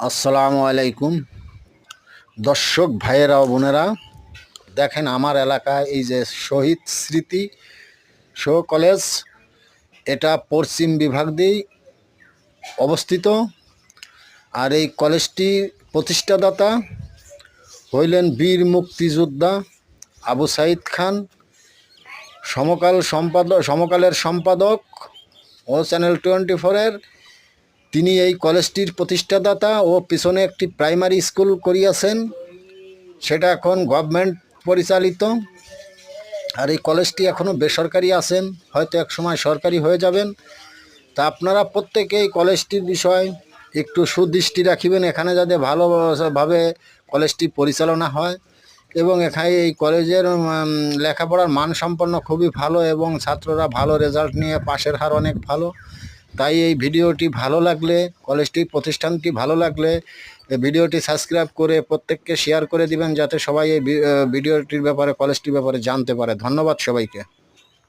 আসসালামু আলাইকুম দর্শক ভাইয়েরা ও বোনেরা, দেখেন আমার এলাকায় এই যে শহীদ স্মৃতি শো কলেজ, এটা পশ্চিম বিভাগ দিয়ে অবস্থিত। আর এই কলেজটির প্রতিষ্ঠাদাতা হইলেন বীর মুক্তিযোদ্ধা আবু সাইদ খান, সমকালের সম্পাদক ও চ্যানেল 24-এর। তিনি এই কলেজটির প্রতিষ্ঠাদাতা ও পিছনে একটি প্রাইমারি স্কুল করিয়াছেন, সেটা এখন গভর্নমেন্ট পরিচালিত। আর এই কলেজটি এখনও বেসরকারি আছেন, হয়তো এক সময় সরকারি হয়ে যাবেন। তা আপনারা প্রত্যেকেই কলেজটির বিষয় একটু সুদৃষ্টি রাখিবেন, এখানে যাতে ভালোভাবে কলেজটি পরিচালনা হয়। এবং এখানে এই কলেজের লেখাপড়ার মানসম্পন্ন খুবই ভালো এবং ছাত্ররা ভালো রেজাল্ট নিয়ে পাশের হার অনেক ভালো। তাই এই ভিডিওটি ভালো লাগলে, কলেজটি প্রতিষ্ঠানটি ভালো লাগলে এই ভিডিওটি সাবস্ক্রাইব করে প্রত্যেককে শেয়ার করে দিবেন, যাতে সবাই এই ভিডিওটির ব্যাপারে, কলেজটির ব্যাপারে জানতে পারে। ধন্যবাদ সবাইকে।